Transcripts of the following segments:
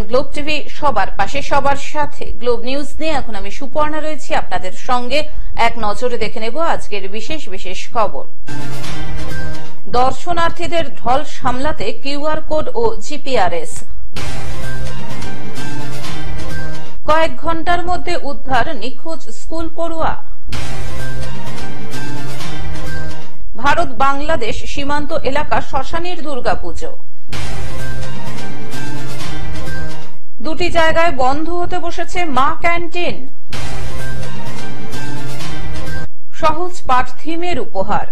Globe TV, সবার পাশে সবার সাথে। গ্লোব নিউজ নিয়ে এখন আমি সুপর্ণা রয়েছি আপনাদের সঙ্গে। এক নজরে দেখে নেব আজকের বিশেষ বিশেষ খবর। দর্শনার্থীদের ঢল সামলাতে কিউআর কোড ও জিপিআরএস। কয়েক ঘন্টার মধ্যে উদ্ধার নিখোঁজ স্কুল পড়ুয়া। ভারত বাংলাদেশ সীমান্ত এলাকা শ্মশানীর দুর্গাপুজো। দুটি জায়গায় বন্ধ হতে বসেছে মা ক্যান্টিন। সহজ পাঠ থিমের উপহার।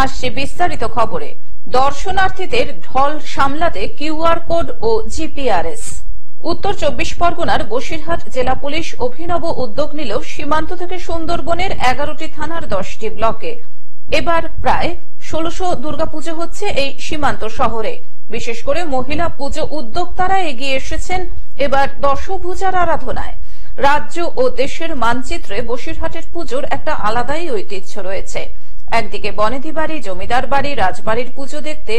আসছে বিস্তারিত খবরে। দর্শনার্থীদের ঢল সামলাতে কিউআর কোড ও জিপিআরএস। উত্তর 24 পরগনার বসিরহাট জেলা পুলিশ অভিনব উদ্যোগ নিল সীমান্ত থেকে সুন্দরবনের 11টি থানার 10টি ব্লকে। এবার প্রায় 1600 দুর্গাপুজো হচ্ছে এই সীমান্ত শহরে। বিশেষ করে মহিলা পুজো উদ্যোক্তারা এগিয়ে এসেছেন এবার দশভুজার আরাধনায়। রাজ্য ও দেশের মানচিত্রে বসিরহাটের পুজোর একটা আলাদাই ঐতিহ্য রয়েছে। একদিকে বনেদি বাড়ি, জমিদার বাড়ি, রাজবাড়ির পুজো দেখতে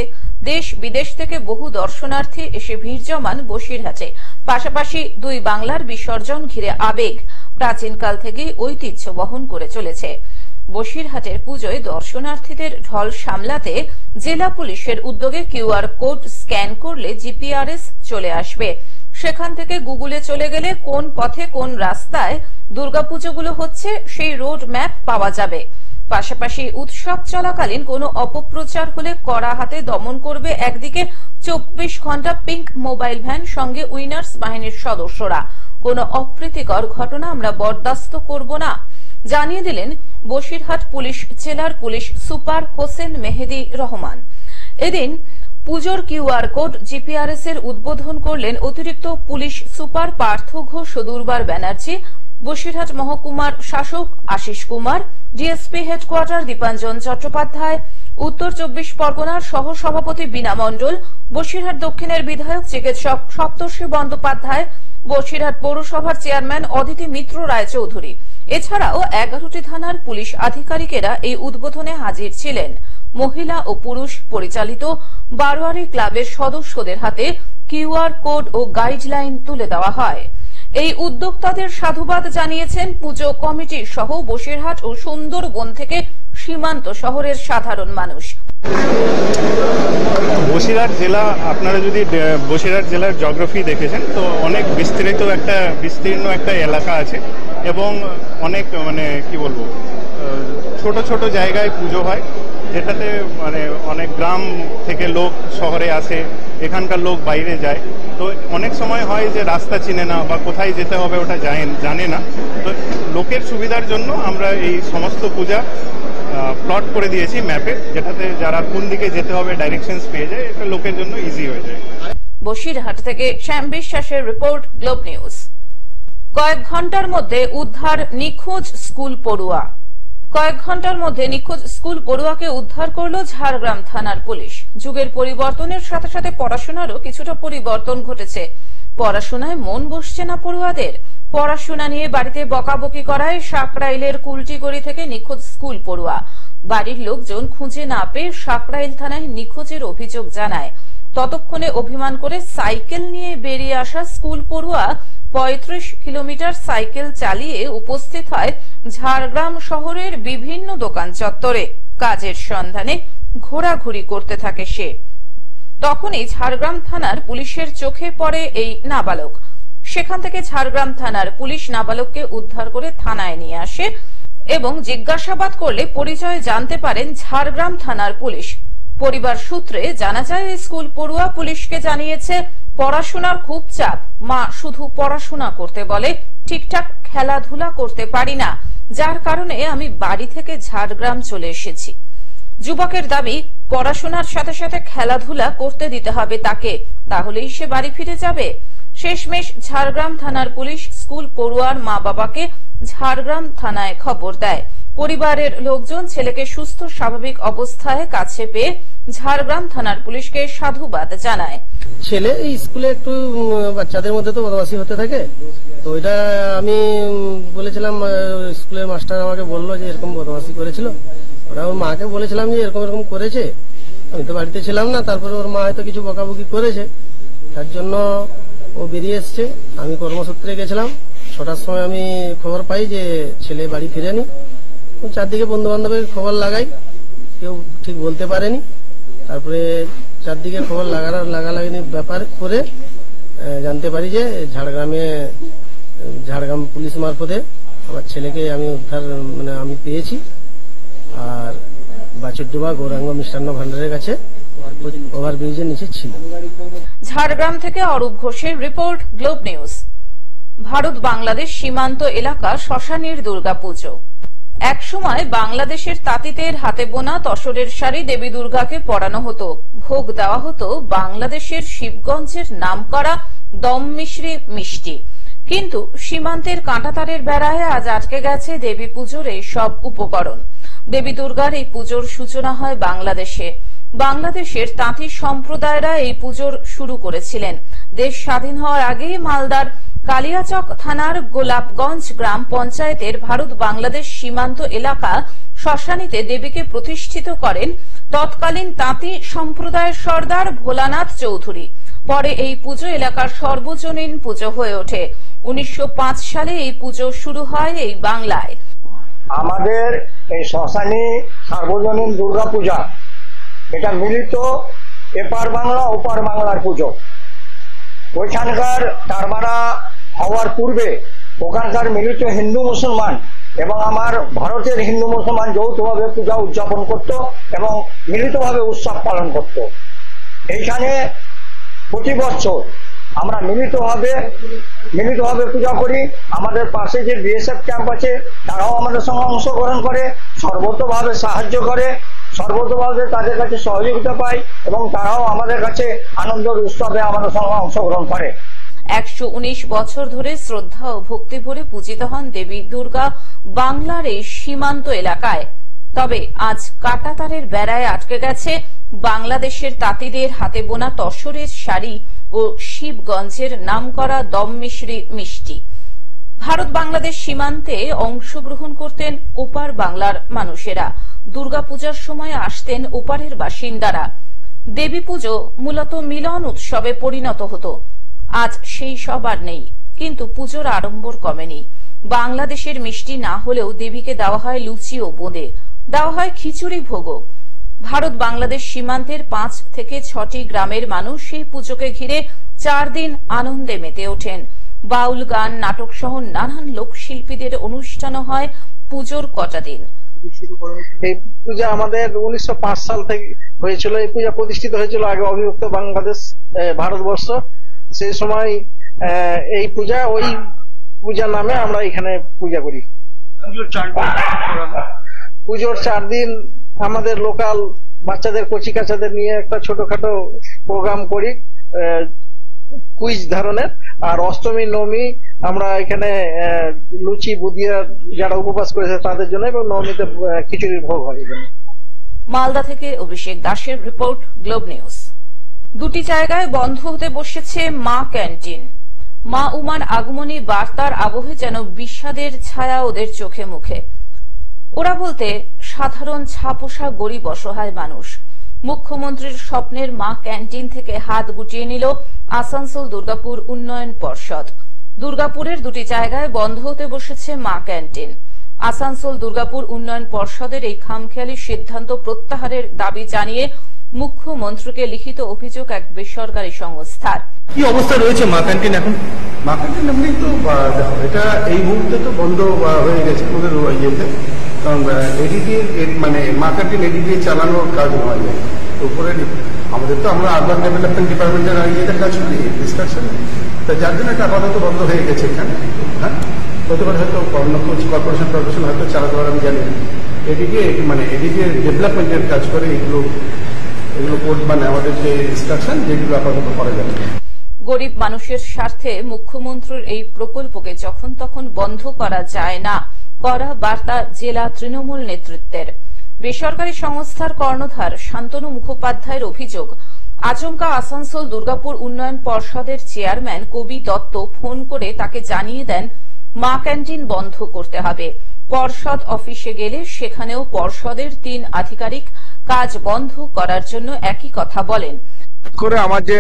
দেশ বিদেশ থেকে বহু দর্শনার্থী এসে ভিড় জমান বসিরহাটে। পাশাপাশি দুই বাংলার বিসর্জন ঘিরে আবেগ প্রাচীনকাল থেকেই ঐতিহ্য বহন করে চলেছে। বসিরহাটের পুজোয় দর্শনার্থীদের ঢল সামলাতে জেলা পুলিশের উদ্যোগে কিউআর কোড স্ক্যান করলে জিপিআরএস চলে আসবে। সেখান থেকে গুগলে চলে গেলে কোন পথে কোন রাস্তায় দুর্গাপুজোগুলো হচ্ছে সেই রোড ম্যাপ পাওয়া যাবে। পাশাপাশি উৎসব চলাকালীন কোনো অপপ্রচার হলে কড়া হাতে দমন করবে একদিকে 24 ঘন্টা পিঙ্ক মোবাইল ভ্যান, সঙ্গে উইনার্স বাহিনীর সদস্যরা। কোনো অপ্রীতিকর ঘটনা আমরা বরদাস্ত করব না, জানিয়ে দিলেন বসিরহাট পুলিশ জেলার পুলিশ সুপার হোসেন মেহেদি রহমান। এদিন পুজোর কিউআর কোড জিপিআরএস এর উদ্বোধন করলেন অতিরিক্ত পুলিশ সুপার পার্থ ঘোষ ও দুর্বার ব্যানার্জি, বসিরহাট মহকুমার শাসক আশিস কুমার, ডিএসপি হেডকোয়ার্টার দীপাঞ্জন চট্টোপাধ্যায়, উত্তর 24 পরগনার সহ সভাপতি বীণা মণ্ডল, বসিরহাট দক্ষিণের বিধায়ক চিকিৎসক সপ্তর্ষি বন্দ্যোপাধ্যায়, বসিরহাট পৌরসভার চেয়ারম্যান অদিতি মিত্র রায়চৌধুরী। এছাড়াও 11টি থানার পুলিশ আধিকারিকেরা এই উদ্বোধনে হাজির ছিলেন। মহিলা ও পুরুষ পরিচালিত বারোয়ারি ক্লাবের সদস্যদের হাতে কিউআর কোড ও গাইডলাইন তুলে দেওয়া হয়। এই উদ্যোক্তাদের সাধুবাদ জানিয়েছেন পুজো কমিটি সহ বসিরহাট ও সুন্দরবন থেকে সীমান্ত শহরের সাধারণ মানুষ। বসিরহাট জেলা, আপনারা যদি বসিরহাট জেলার জিওগ্রাফি দেখেছেন তো অনেক বিস্তীর্ণ একটা এলাকা আছে এবং অনেক কি বলবো ছোট ছোট জায়গায় পুজো হয়, যেটাতে অনেক গ্রাম থেকে লোক শহরে আসে, এখানকার লোক বাইরে যায়। তো অনেক সময় হয় যে রাস্তা চিনে না বা কোথায় যেতে হবে ওটা জানে না। তো লোকের সুবিধার জন্য আমরা এই সমস্ত পূজা প্লট করে দিয়েছি ম্যাপে, যেটাতে যারা কোন দিকে যেতে হবে ডাইরেকশনস পেয়ে যায়, এটা লোকের জন্য ইজি হয়ে যায়। বসিরহাট থেকে শ্যাম বিশ্বাসের রিপোর্ট, গ্লোব নিউজ। কয়েক ঘন্টার মধ্যে উদ্ধার নিখোঁজ স্কুল পড়ুয়া। কয়েক ঘন্টার মধ্যে নিখোঁজ স্কুল পড়ুয়াকে উদ্ধার করল ঝাড়গ্রাম থানার পুলিশ। যুগের পরিবর্তনের সাথে সাথে পড়াশোনারও কিছুটা পরিবর্তন ঘটেছে। পড়াশোনায় মন বসছে না পড়ুয়াদের। পড়াশোনা নিয়ে বাড়িতে বকাবকি করায় সাকরাইলের কুলটিগড়ি থেকে নিখোঁজ স্কুল পড়ুয়া। বাড়ির লোকজন খুঁজে না পেয়ে সাকরাইল থানায় নিখোঁজের অভিযোগ জানায়। ততক্ষণে অভিমান করে সাইকেল নিয়ে বেরিয়ে আসা স্কুল পড়ুয়া 35 কিলোমিটার সাইকেল চালিয়ে উপস্থিত হয় ঝাড়গ্রাম শহরের বিভিন্ন দোকান চত্বরে। কাজের সন্ধানে ঘোরাঘুরি করতে থাকে সে। তখনই ঝাড়গ্রাম থানার পুলিশের চোখে পড়ে এই নাবালক। সেখান থেকে ঝাড়গ্রাম থানার পুলিশ নাবালককে উদ্ধার করে থানায় নিয়ে আসে এবং জিজ্ঞাসাবাদ করলে পরিচয় জানতে পারেন ঝাড়গ্রাম থানার পুলিশ। পরিবার সূত্রে জানা যায় স্কুল পড়ুয়া পুলিশকে জানিয়েছে পড়াশোনার খুব চাপ, মা শুধু পড়াশোনা করতে বলে, ঠিকঠাক খেলাধুলা করতে পারি না, যার কারণে আমি বাড়ি থেকে ঝাড়গ্রাম চলে এসেছি। যুবকের দাবি পড়াশোনার সাথে সাথে খেলাধুলা করতে দিতে হবে তাকে, তাহলেই সে বাড়ি ফিরে যাবে। শেষমেশ ঝাড়গ্রাম থানার পুলিশ স্কুল পড়ুয়ার মা বাবাকে ঝাড়গ্রাম থানায় খবর দেয়। পরিবারের লোকজন ছেলেকে সুস্থ স্বাভাবিক অবস্থায় কাছে পেয়ে ঝাড়গ্রাম থানার পুলিশকে সাধুবাদ জানায়। ছেলে স্কুলে একটু বাচ্চাদের মধ্যে তো বদমাশি হতে থাকে, তো এটা আমি বলেছিলাম, স্কুলের মাস্টার আমাকে বললো যে এরকম বদমাশি করেছিল। ওরা ওর মাকে বলেছিলাম যে এরকম এরকম করেছে, আমি তো বাড়িতে ছিলাম না, তারপরে ওর মা হয়তো কিছু বকাবকি করেছে, তার জন্য ও বেরিয়ে এসছে। আমি কর্মসূত্রে গেছিলাম, 6টার সময় আমি খবর পাই যে ছেলে বাড়ি ফিরেনি। চারদিকে বন্ধু বান্ধবের খবর লাগাই, কেউ ঠিক বলতে পারেনি। তারপরে চারদিকে খবর লাগালাগির ব্যাপার করে জানতে পারি যে ঝাড়গ্রাম পুলিশ মারফতে আমার ছেলেকে আমি উদ্ধার আমি পেয়েছি। আর বাছুরডোবা গৌরাঙ্গ মিষ্টান্ন ভান্ডারের কাছে ওভারব্রিজের নিচে ছিল। ঝাড়গ্রাম থেকে অরূপ ঘোষের report, globe news. Bharat Bangladesh সীমান্ত এলাকা শ্মশানীর দুর্গাপুজো। একসময় বাংলাদেশের তাঁতিদের হাতে বোনা তসরের শাড়ি দেবী দুর্গাকে পরানো হতো, ভোগ দেওয়া হতো বাংলাদেশের শিবগঞ্জের নামকরা দম মিশ্রি মিষ্টি। কিন্তু সীমান্তের কাঁটাতারের বেড়ায় আজ আটকে গেছে দেবী পুজোর এই সব উপকরণ। দেবী দুর্গার এই পুজোর সূচনা হয় বাংলাদেশে। বাংলাদেশের তাঁতি সম্প্রদায়রা এই পুজোর শুরু করেছিলেন। দেশ স্বাধীন হওয়ার আগে মালদার কালিয়াচক থানার গোলাপগঞ্জ গ্রাম পঞ্চায়েতের ভারত বাংলাদেশ সীমান্ত এলাকা শ্মশানীতে দেবীকে প্রতিষ্ঠিত করেন তৎকালীন তাঁতি সম্প্রদায়ের সর্দার ভোলানাথ চৌধুরী। পরে এই পুজো এলাকার সর্বজনীন পুজো হয়ে ওঠে। 1905 সালে এই পুজো শুরু হয় এই বাংলায়। আমাদের এই শ্মশানী সার্বজনীন দুর্গা পূজা, এটা মিলিত এপার বাংলা ওপার বাংলার পুজো। ওইখানকার তারমারা হওয়ার পূর্বে ওখানকার মিলিত হিন্দু মুসলমান এবং আমার ভারতের হিন্দু মুসলমান যৌথভাবে পূজা উদযাপন করত এবং মিলিতভাবে উৎসব পালন করত। এইখানে প্রতি বছর আমরা মিলিতভাবে পূজা করি। আমাদের পাশে যে বিএসএফ ক্যাম্প আছে তারাও আমাদের সঙ্গে অংশগ্রহণ করে, সর্বতভাবে সাহায্য করে, সর্বতভাবে তাদের কাছে সহযোগিতা পাই এবং তারাও আমাদের কাছে আনন্দের উৎসবে আমাদের সঙ্গে অংশগ্রহণ করে। 119 বছর ধরে শ্রদ্ধা ও ভক্তি ভরে পূজিত হন দেবী দুর্গা বাংলার এই সীমান্ত এলাকায়। তবে আজ কাঁটাতারের বেড়ায় আটকে গেছে বাংলাদেশের তাঁতিদের হাতে বোনা তসরের শাড়ি ও শিবগঞ্জের নামকরা দম মিশ্রি মিষ্টি। ভারত বাংলাদেশ সীমান্তে অংশগ্রহণ করতেন ওপার বাংলার মানুষেরা। দুর্গাপূজার সময় আসতেন ওপারের বাসিন্দারা। দেবী পুজো মূলত মিলন উৎসবে পরিণত হতো। আজ সেই সব আর নেই, কিন্তু পুজোর আড়ম্বর কমেনি। বাংলাদেশের মিষ্টি না হলেও দেবীকে দেওয়া হয় লুচি ও বোঁদে, দেওয়া হয় খিচুড়ি ভোগও। ভারত বাংলাদেশ সীমান্তের 5 থেকে 6টি গ্রামের মানুষ সেই পুজোকে ঘিরে 4 দিন আনন্দে মেতে ওঠেন। বাউল গান, নাটক সহ নানান লোকশিল্পীদের অনুষ্ঠানও হয় পুজোর কটা দিন। এই পূজা আমাদের 1905 সাল থেকে হয়েছিল। এই পূজা প্রতিষ্ঠিত হয়েছিল আগে অবিভক্ত বাংলাদেশ ভারতবর্ষ। সেই সময় এই পূজা ওই পূজার নামে আমরা এখানে পূজা করি। পুজোর 4 দিন আমাদের লোকাল বাচ্চাদের কচি কাচাদের নিয়ে একটা ছোটখাটো প্রোগ্রাম করি, কুইজ ধরনের। আর অষ্টমী নবমী আমরা এখানে লুচি বুদিয়া যারা উপবাস করেছে তাদের জন্য, এবং নবমীতে খিচুড়ির ভোগ হয়। মালদা থেকে অভিষেক দাসের রিপোর্ট, গ্লোব নিউজ। 2টি জায়গায় বন্ধ হতে বসেছে মা ক্যান্টিন। মা উমার আগমনী বার্তার আবহে যেন বিষাদের ছায়া ওদের চোখে মুখে। ওরা বলতে সাধারণ ছাপোষা গরিব অসহায় মানুষ। মুখ্যমন্ত্রীর স্বপ্নের মা ক্যান্টিন থেকে হাত গুটিয়ে নিল আসানসোল দুর্গাপুর উন্নয়ন পর্ষদ। দুর্গাপুরের 2টি জায়গায় বন্ধ হতে বসেছে মা ক্যান্টিন। আসানসোল দুর্গাপুর উন্নয়ন পর্ষদের এই খামখেয়ালি সিদ্ধান্ত প্রত্যাহারের দাবি জানিয়ে মুখ্যমন্ত্রীকে লিখিত অভিযোগ এক বেসরকারি সংস্থার। কি অবস্থা রয়েছে মা ক্যান্টিন এখন? মা ক্যান্টিন এমনি তো এটা এই মুহূর্তে তো বন্ধ হয়ে গেছে আমাদের ইয়েতে, কারণ এডিডি মানে মা ক্যান্টিন এডিডি চালানোর কাজ হয় যায় উপরে। আমাদের তো আমরা আরবান ডেভেলপমেন্ট ডিপার্টমেন্টের ইয়েদের কাজ করি ডিস্ট্রাকশনে, তা যার জন্য এটা আপাতত বন্ধ হয়ে গেছে এখানে। হ্যাঁ, হতে পারে হয়তো কর্পোরেশন হয়তো চালাতে পারে, আমি জানি। এডিডি মানে এডিডি ডেভেলপমেন্টের কাজ করে, এগুলো মানে আমাদের যে ইনস্ট্রাকশন যেগুলো আপাতত করা যাবে। গরিব মানুষের স্বার্থে মুখ্যমন্ত্রীর এই প্রকল্পকে যখন তখন বন্ধ করা যায় না, কড়া বার্তা জেলা তৃণমূল নেতৃত্বের। বেসরকারি সংস্থার কর্ণধার শান্তনু মুখোপাধ্যায়ের অভিযোগ, আচমকা আসানসোল দুর্গাপুর উন্নয়ন পর্ষদের চেয়ারম্যান কবি দত্ত ফোন করে তাকে জানিয়ে দেন মা ক্যান্টিন বন্ধ করতে হবে। পর্ষদ অফিসে গেলে সেখানেও পর্ষদের 3 আধিকারিক কাজ বন্ধ করার জন্য একই কথা বলেন। করে আমার যে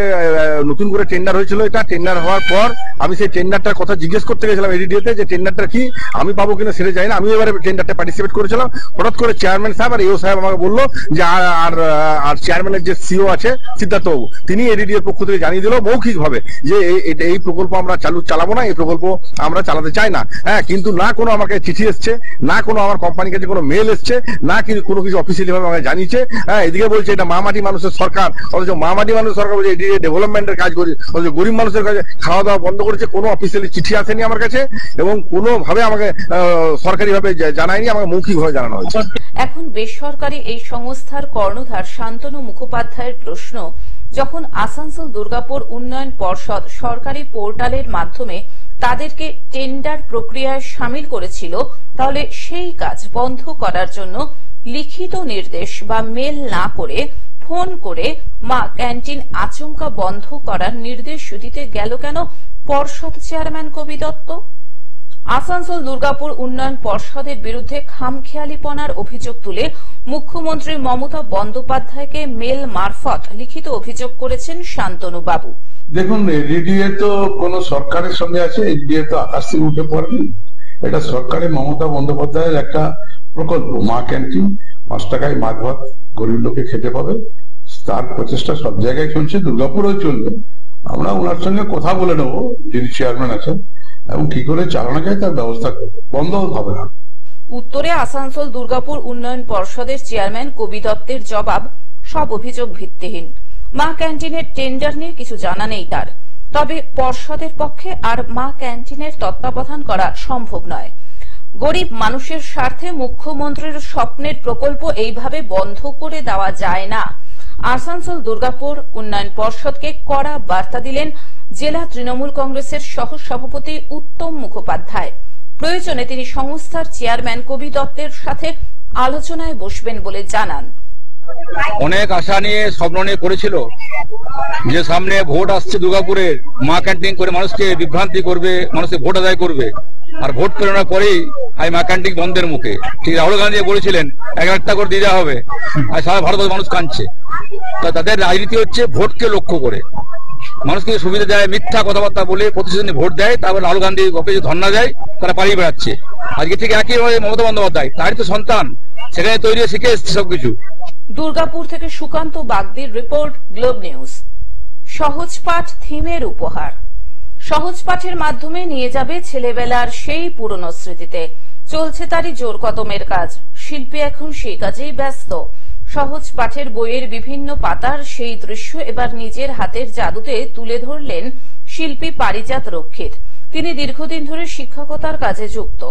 নতুন করে টেন্ডার হয়েছিল, এটা টেন্ডার হওয়ার পর আমি সেই টেন্ডারটার কথা জিজ্ঞেস করতে গেছিলাম এডিডিওতে, যে টেন্ডারটা কি আমি পাবো কিনা সেটা জানি না। আমি এবারে টেন্ডারটা পার্টিসিপেট করেছিলাম। হঠাৎ করে চেয়ারম্যান সাহেব আর এও সাহেব আমাকে বললো যে আর চেয়ারম্যানের যে সিও আছে সিদ্ধার্থবাবু, তিনি এডিডিওর পক্ষ থেকে জানিয়ে দিল মৌখিক ভাবে যে এই প্রকল্প আমরা চালাবো না, এই প্রকল্প আমরা চালাতে চাই না। হ্যাঁ, কিন্তু না কোনো আমাকে চিঠি এসছে, না কোনো আমার কোম্পানির কাছে কোনো মেল এসছে, না কোনো কিছু অফিসিয়ালি ভাবে আমাকে জানিয়েছে। হ্যাঁ, এদিকে বলছে এটা মামাটি মানুষের সরকার, অথচ মামাটি মানুষ সরকার বলছে ডেভেলপমেন্টের কাজ করি, গরিব মানুষের কাছে খাওয়া দাওয়া বন্ধ করেছে। কোনো অফিসিয়ালি চিঠি আসেনি আমার কাছে এবং কোনো ভাবে আমাকে সরকারি ভাবে জানায়নি, আমাকে মৌখিক ভাবে জানানো হয়েছে। এখন বেসরকারি এই সংস্থার কর্ণধার শান্তনু মুখোপাধ্যায়ের প্রশ্ন, যখন আসানসোল দুর্গাপুর উন্নয়ন পর্ষদ সরকারি পোর্টালের মাধ্যমে তাদেরকে টেন্ডার প্রক্রিয়ায় সামিল করেছিল, তাহলে সেই কাজ বন্ধ করার জন্য লিখিত নির্দেশ বা মেল না করে ফোন করে মা ক্যান্টিন আচমকা বন্ধ করার নির্দেশ দিতে গেল কেন পর্ষদ চেয়ারম্যান কবি দত্ত? আসানসোল দুর্গাপুর উন্নয়ন পর্ষদের বিরুদ্ধে খামখেয়ালিপনার অভিযোগ তুলে মুখ্যমন্ত্রী মমতা বন্দ্যোপাধ্যায়কে মেল মারফত লিখিত অভিযোগ করেছেন শান্তনু বাবু। দেখুন, এডিডিএ তো কোন সরকারের সঙ্গে আছে, এডিডিএ তো আকাশ থেকে উঠে পড়েনি। এটা সরকারের মমতা বন্দ্যোপাধ্যায়ের একটা প্রকল্প, মা ক্যান্টিন, 5 টাকায় মাছ ভাত গরিব লোকে খেতে পাবে। তার প্রচেষ্টা সব জায়গায় চলছে, দুর্গাপুরেও চলবে। আমরা ওনার সঙ্গে কথা বলে নেবো, যিনি চেয়ারম্যান আছেন, এবং কি করে চালানো যায় তার ব্যবস্থা করবো, বন্ধ হবে না। উত্তরে আসানসোল দুর্গাপুর উন্নয়ন পর্ষদের চেয়ারম্যান কবি দত্তের জবাব, সব অভিযোগ ভিত্তিহীন। মা ক্যান্টিনের টেন্ডার নিয়ে কিছু জানা নেই তার, তবে পর্ষদের পক্ষে আর মা ক্যান্টিনের তত্ত্বাবধান করা সম্ভব নয়। গরিব মানুষের স্বার্থে মুখ্যমন্ত্রীর স্বপ্নের প্রকল্প এইভাবে বন্ধ করে দেওয়া যায় না। আসানসোল দুর্গাপুর উন্নয়ন পর্ষদকে কড়া বার্তা দিলেন জেলা তৃণমূল কংগ্রেসের সহ সভাপতি উত্তম মুখোপাধ্যায়। প্রয়োজনে তিনি সংস্থার চেয়ারম্যান কবি দত্তের সাথে আলোচনায় বসবেন বলে জানান। অনেক আশা নিয়ে স্বপ্ন নিয়ে করেছিল যে সামনে ভোট আসছে, দুর্গাপুরের মা ক্যান্টিন করে মানুষকে বিভ্রান্তি করবে, মানুষকে ভোট আদায় করবে। আর ভোট পেরোনোর পরেই এই মা ক্যান্টিন বন্ধের মুখে। ঠিক রাহুল গান্ধী বলেছিলেন 1,000 টাকা করে দিয়ে দেওয়া হবে, আর সারা ভারতবর্ষের মানুষ কাঁদছে। তাদের রাজনীতি হচ্ছে ভোটকে লক্ষ্য করে, মানুষকে সুবিধা দেয়, মিথ্যা কথাবার্তা বলে প্রতিশ্রুতি ভোট দেয়, তারপর রাহুল গান্ধী অফিসে ধর্ণা দেয়, তারা পালিয়ে বেড়াচ্ছে। আজকে ঠিক একইভাবে মমতা বন্দ্যোপাধ্যায়, তারই তো সন্তান, সেখানে তৈরি শিখে এসছে সবকিছু। দুর্গাপুর থেকে সুকান্ত বাগদির রিপোর্ট, গ্লোব নিউজ। সহজ পাঠ থিমের উপহার। সহজ পাঠের মাধ্যমে নিয়ে যাবে ছেলেবেলার সেই পুরনো স্মৃতিতে। চলছে তারই জোর কদমের কাজ। শিল্পী এখন সেই কাজেই ব্যস্ত। সহজ পাঠের বইয়ের বিভিন্ন পাতার সেই দৃশ্য এবার নিজের হাতের জাদুতে তুলে ধরলেন শিল্পী পারিজাত রক্ষিত। তিনি দীর্ঘদিন ধরে শিক্ষকতার কাজে যুক্ত।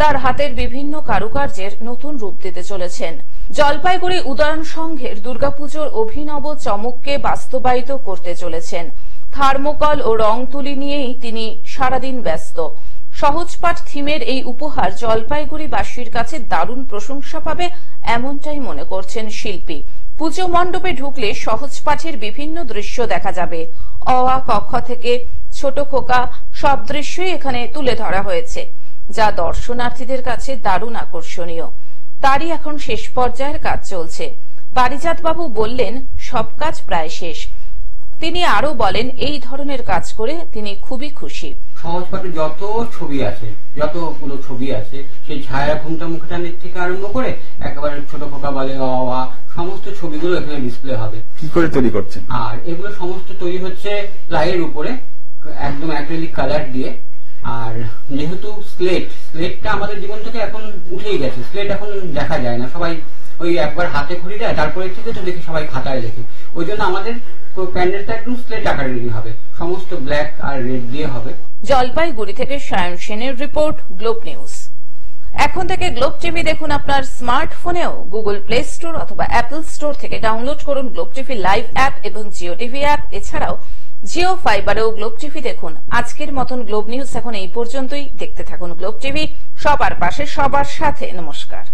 তার হাতের বিভিন্ন কারুকার্যের নতুন রূপ দিতে চলেছেন। জলপাইগুড়ি উদয়ন সংঘের দুর্গাপুজোর অভিনব চমককে বাস্তবায়িত করতে চলেছেন। থার্মোকল ও রং তুলি নিয়েই তিনি সারাদিন ব্যস্ত। সহজপাঠ থিমের এই উপহার জলপাইগুড়িবাসীর কাছে দারুণ প্রশংসা পাবে, এমনটাই মনে করছেন শিল্পী। পুজো মণ্ডপে ঢুকলে সহজপাঠের বিভিন্ন দৃশ্য দেখা যাবে। অ আ ক খ থেকে ছোট খোকা সব দৃশ্যই এখানে তুলে ধরা হয়েছে, যা দর্শনার্থীদের কাছে দারুণ আকর্ষণীয়। তারই এখন শেষ পর্যায়ের কাজ চলছে। পারিজাত বাবু বললেন, সব কাজ প্রায় শেষ। তিনি আরো বলেন, এই ধরনের কাজ করে তিনি খুবই খুশি। সহজপাঠে যত ছবি আছে, যতগুলো ছবি আছে, সেই ছায়া ঘুমটা মুখটানের থেকে আরম্ভ করে একেবারে ছোট খোকা বলে অ আ, সমস্ত ছবিগুলো এখানে ডিসপ্লে হবে। কি করে তৈরি করছেন? আর এগুলো সমস্ত তৈরি হচ্ছে প্লাইয়ের উপরে, একদম অ্যাক্রিলিক কালার দিয়ে। আর যেহেতু স্লেটটা আমাদের জীবন থেকে এখন উঠেই গেছে, স্লেট এখন দেখা যায় না, সবাই ওই একবার হাতে খড়ি দেয়, তারপরে থেকে তো দেখি সবাই খাতায় লেখে। ওই জন্য আমাদের প্যান্ডেলটা একদম স্লেট আকারে রেডি হবে, সমস্ত ব্ল্যাক আর রেড দিয়ে হবে। জলপাইগুড়ি থেকে সায়ন সেনের রিপোর্ট, গ্লোব নিউজ। এখন থেকে গ্লোব টিভি দেখুন আপনার স্মার্টফোনেও। গুগল প্লে স্টোর অথবা অ্যাপল স্টোর থেকে ডাউনলোড করুন গ্লোব টিভি লাইভ অ্যাপ এবং জিও টিভি অ্যাপ। এছাড়াও জিও ফাইবারেও গ্লোব টিভি দেখুন। আজকের মতন গ্লোব নিউজ এখন এই পর্যন্তই। দেখতে থাকুন গ্লোব টিভি, সবার পাশে সবার সাথে। নমস্কার।